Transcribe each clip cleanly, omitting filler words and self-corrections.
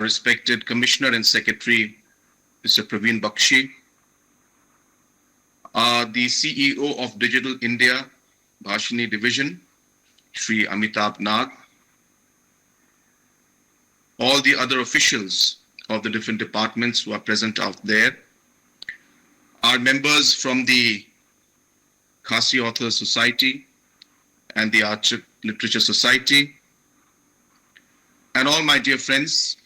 respected Commissioner and Secretary, Mr. Praveen Bakshi, the CEO of Digital India, Bhashini Division, Shri Amitabh Nag, all the other officials of the different departments who are present out there, our members from the Khasi Authors Society and the Art Literature Society, and all my dear friends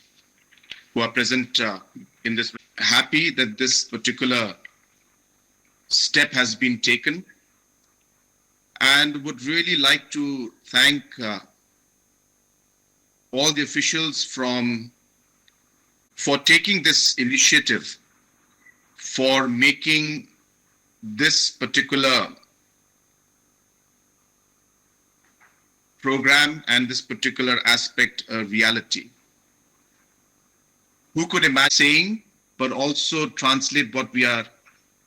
who are present in this. Happy that this particular step has been taken, and would really like to thank all the officials for taking this initiative, for making this particular program and this particular aspect a reality. Who could imagine saying, but also translate what we are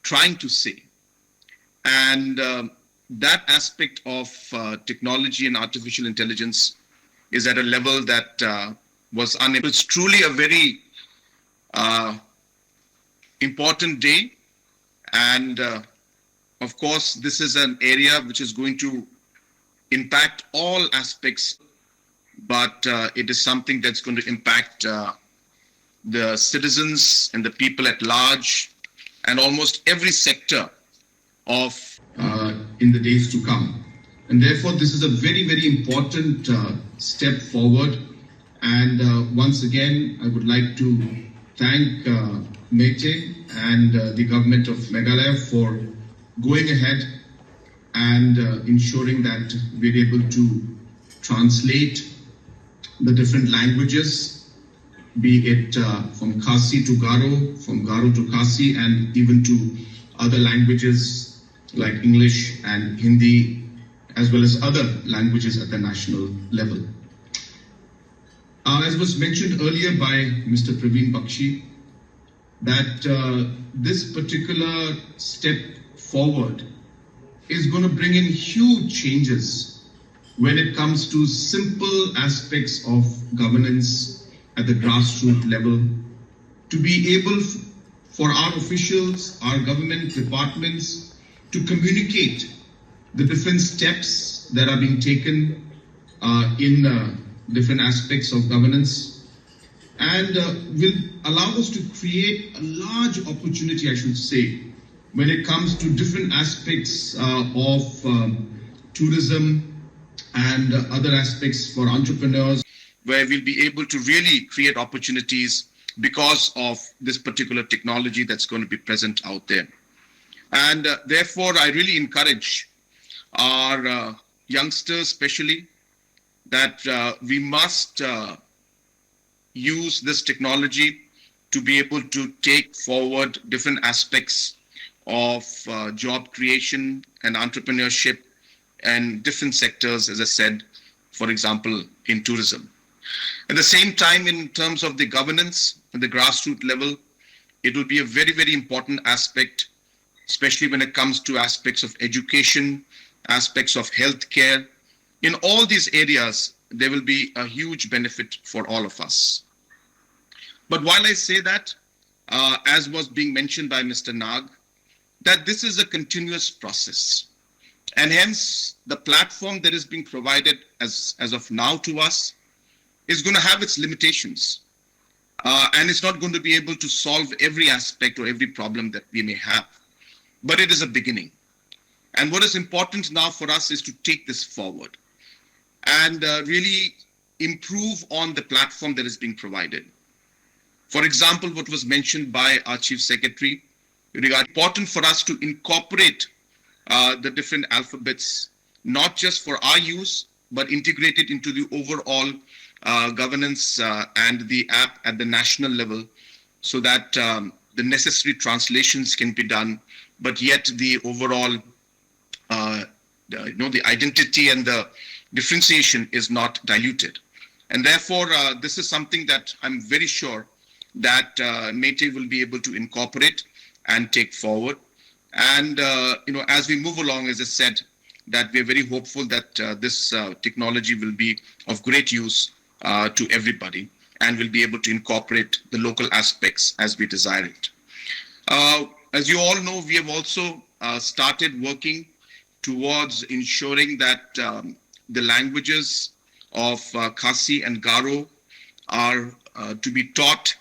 trying to say? And that aspect of technology and artificial intelligence is at a level that was unable. It's truly a very important day. And of course, this is an area which is going to impact all aspects, but it is something that's going to impact the citizens and the people at large, and almost every sector of in the days to come. And therefore, this is a very, very important step forward. And once again, I would like to thank Mete and the government of Meghalaya for going ahead and ensuring that we're able to translate the different languages, be it from Khasi to Garo, from Garo to Khasi, and even to other languages like English and Hindi, as well as other languages at the national level. As was mentioned earlier by Mr. Praveen Bakshi, that this particular step forward is going to bring in huge changes when it comes to simple aspects of governance at the grassroots level, to be able for our officials, our government departments, to communicate the different steps that are being taken in different aspects of governance, and will allow us to create a large opportunity, I should say, when it comes to different aspects of tourism and other aspects for entrepreneurs, where we'll be able to really create opportunities because of this particular technology that's going to be present out there. And therefore, I really encourage our youngsters especially that we must use this technology to be able to take forward different aspects of job creation and entrepreneurship and different sectors, as I said, for example, in tourism. At the same time, in terms of the governance at the grassroots level, it will be a very, very important aspect, especially when it comes to aspects of education, aspects of healthcare. In all these areas, there will be a huge benefit for all of us. But while I say that, as was being mentioned by Mr. Nag, that this is a continuous process. And hence, the platform that is being provided as of now to us is going to have its limitations. And it's not going to be able to solve every aspect or every problem that we may have. But it is a beginning. And what is important now for us is to take this forward and really improve on the platform that is being provided. For example, what was mentioned by our Chief Secretary, regarding important for us to incorporate the different alphabets, not just for our use, but integrate it into the overall governance and the app at the national level, so that the necessary translations can be done, but yet the overall, the identity and the differentiation is not diluted. And therefore, this is something that I'm very sure that Mete will be able to incorporate and take forward. And as we move along, as I said, that we're very hopeful that this technology will be of great use to everybody. and will be able to incorporate the local aspects as we desire it. As you all know, we have also started working towards ensuring that the languages of Khasi and Garo are to be taught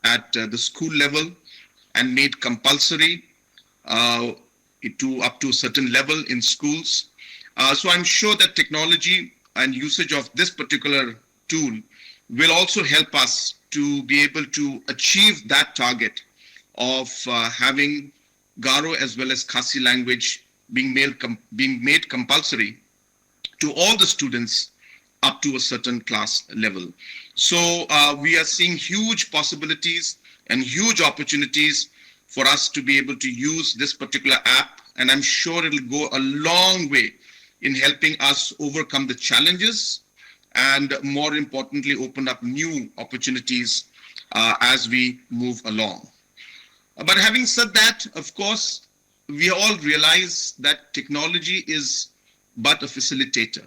at the school level and made compulsory to up to a certain level in schools. So I'm sure that technology and usage of this particular tool will also help us to be able to achieve that target of having Garo as well as Khasi language being made compulsory to all the students up to a certain class level. So we are seeing huge possibilities and huge opportunities for us to be able to use this particular app, and I'm sure it'll go a long way in helping us overcome the challenges and, more importantly, open up new opportunities as we move along. But having said that, of course, we all realize that technology is but a facilitator,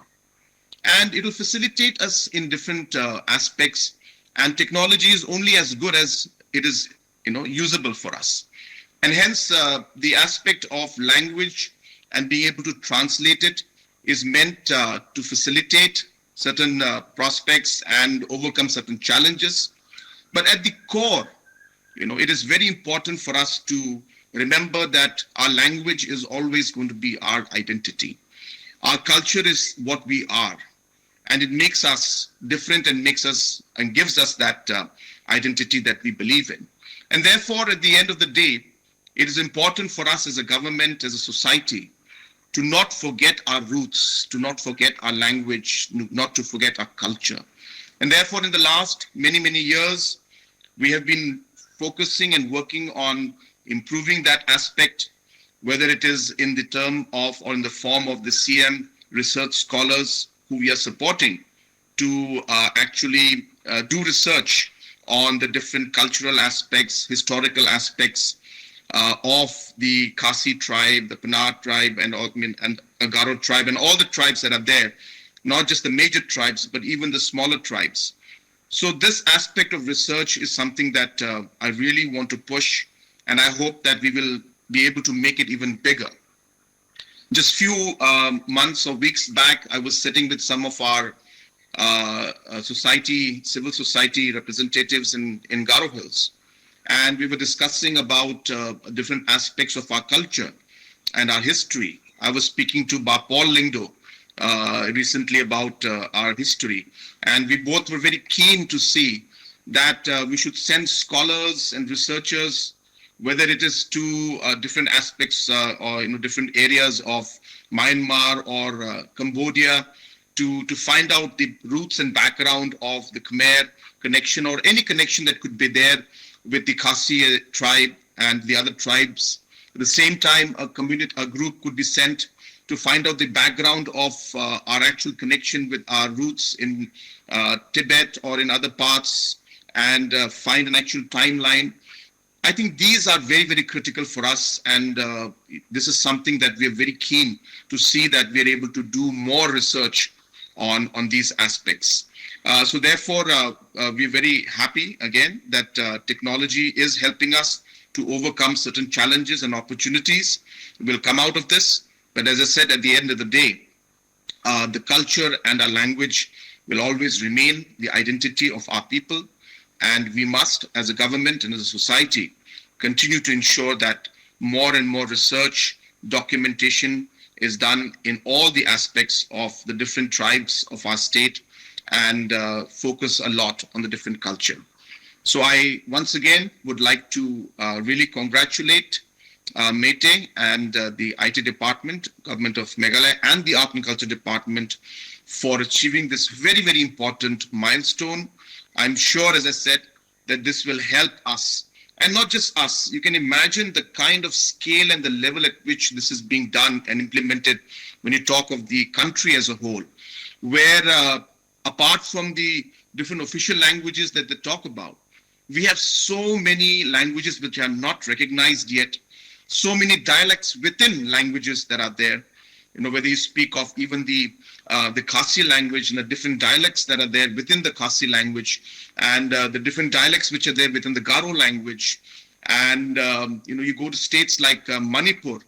and it will facilitate us in different aspects, and technology is only as good as it is, usable for us. And hence, the aspect of language and being able to translate it is meant to facilitate certain prospects and overcome certain challenges. But at the core, it is very important for us to remember that our language is always going to be our identity. Our culture is what we are, and it makes us different and gives us that identity that we believe in. And therefore, at the end of the day, it is important for us as a government, as a society, to not forget our roots, to not forget our language, not to forget our culture. And therefore, in the last many, many years, we have been focusing and working on improving that aspect, whether it is in the term of or in the form of the CM research scholars who we are supporting to actually do research on the different cultural aspects, historical aspects of the Khasi tribe, the Panar tribe, and Garo tribe, and all the tribes that are there, not just the major tribes, but even the smaller tribes. So this aspect of research is something that I really want to push, and I hope that we will be able to make it even bigger. Just few months or weeks back, I was sitting with some of our civil society representatives in Garo Hills, and we were discussing about different aspects of our culture and our history. I was speaking to Paul Lingdo recently about our history, and we both were very keen to see that we should send scholars and researchers, whether it is to different aspects or different areas of Myanmar or Cambodia, to find out the roots and background of the Khmer connection or any connection that could be there with the Khasi tribe and the other tribes. At the same time, a group could be sent to find out the background of our actual connection with our roots in Tibet or in other parts, and find an actual timeline. I think these are very, very critical for us, and this is something that we are very keen to see that we are able to do more research on these aspects. So therefore, we're very happy again that technology is helping us to overcome certain challenges and opportunities will come out of this. But as I said, at the end of the day, the culture and our language will always remain the identity of our people. And we must, as a government and as a society, continue to ensure that more and more research, documentation is done in all the aspects of the different tribes of our state, and focus a lot on the different culture. So I, once again, would like to really congratulate Mete and the IT department, Government of Meghalaya, and the Art and Culture Department for achieving this very, very important milestone. I'm sure, as I said, that this will help us, and not just us. You can imagine the kind of scale and the level at which this is being done and implemented when you talk of the country as a whole, where apart from the different official languages that they talk about, we have so many languages which are not recognized yet, so many dialects within languages that are there. whether you speak of even the Khasi language and the different dialects that are there within the Khasi language, and the different dialects which are there within the Garo language. And, you go to states like Manipur,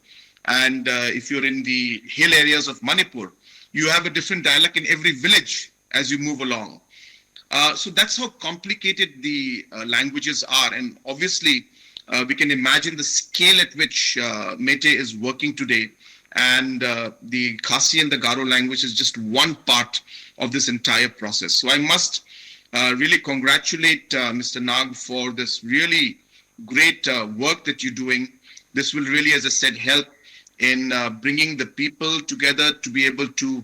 and if you're in the hill areas of Manipur, you have a different dialect in every village as you move along. So that's how complicated the languages are. And obviously, we can imagine the scale at which Mete is working today. And the Khasi and the Garo language is just one part of this entire process. So I must really congratulate Mr. Nag for this really great work that you're doing. This will really, as I said, help in bringing the people together to be able to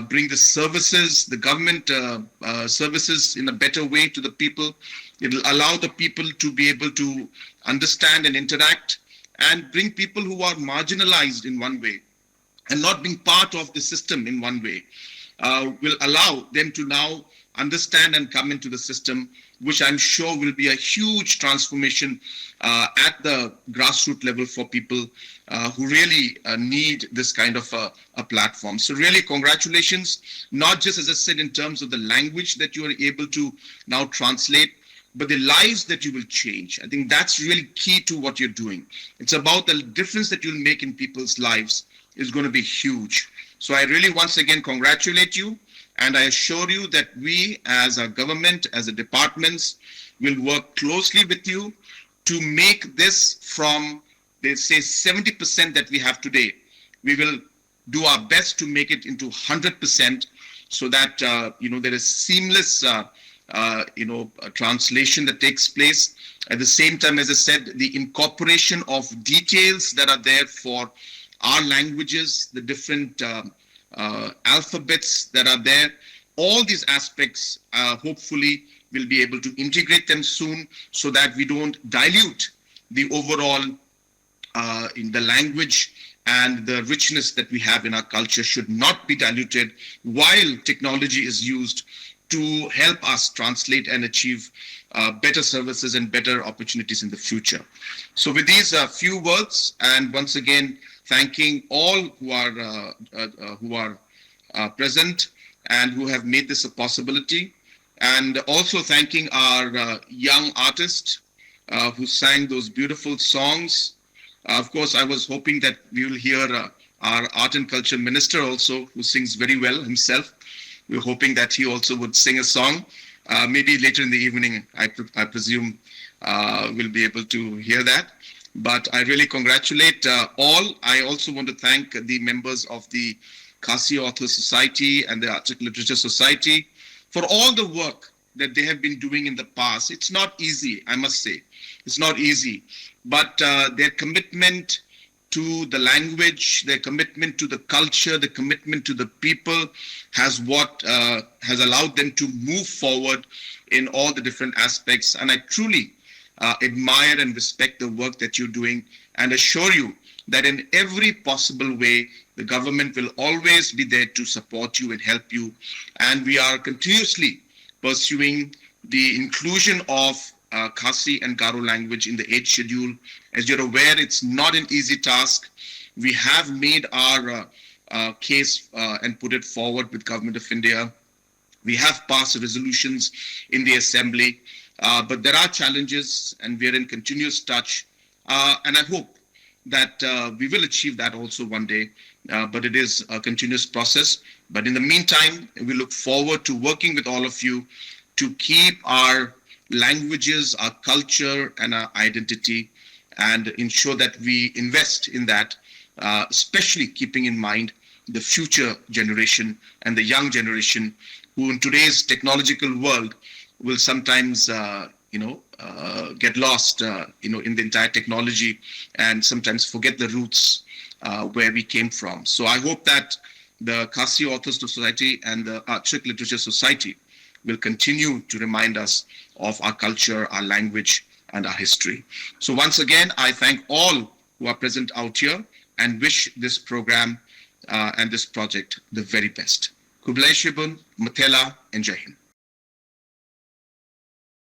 bring the services, the government services in a better way to the people. It will allow the people to be able to understand and interact, and bring people who are marginalized in one way and not being part of the system in one way, will allow them to now understand and come into the system, which I'm sure will be a huge transformation at the grassroots level for people who really need this kind of a platform. So really congratulations, not just, as I said, in terms of the language that you are able to now translate, but the lives that you will change. I think that's really key to what you're doing. It's about the difference that you'll make in people's lives is going to be huge. So I really once again congratulate you. And I assure you that we as a government, as a departments, will work closely with you to make this from, they say, 70% that we have today. We will do our best to make it into 100% so that, there is seamless, translation that takes place. At the same time, as I said, the incorporation of details that are there for our languages, the different alphabets that are there, all these aspects hopefully will be able to integrate them soon, so that we don't dilute the overall in the language, and the richness that we have in our culture should not be diluted while technology is used to help us translate and achieve better services and better opportunities in the future. So with these few words, and once again thanking all who are present and who have made this a possibility, and also thanking our young artist who sang those beautiful songs. Of course, I was hoping that we will hear our art and culture minister also, who sings very well himself. We're hoping that he also would sing a song. Maybe later in the evening, I presume we'll be able to hear that. But I really congratulate all. I also want to thank the members of the Khasi Authors Society and the Article Literature Society for all the work that they have been doing in the past. It's not easy, I must say. It's not easy. But their commitment to the language, their commitment to the culture, the commitment to the people has allowed them to move forward in all the different aspects. And I truly admire and respect the work that you're doing, and assure you that in every possible way, the government will always be there to support you and help you. And we are continuously pursuing the inclusion of Khasi and Garo language in the 8th schedule. As you're aware, it's not an easy task. We have made our case and put it forward with Government of India. We have passed resolutions in the Assembly, but there are challenges, and we are in continuous touch. And I hope that we will achieve that also one day, but it is a continuous process. But in the meantime, we look forward to working with all of you to keep our languages, our culture, and our identity, and ensure that we invest in that, especially keeping in mind the future generation and the young generation, who in today's technological world will sometimes, get lost, in the entire technology, and sometimes forget the roots where we came from. So I hope that the Khasi Authors Society and the Archaic Literature Society will continue to remind us of our culture, our language, and our history. So once again, I thank all who are present out here and wish this program and this project the very best. Kublai Shibun, Mathela, and Jai Hind.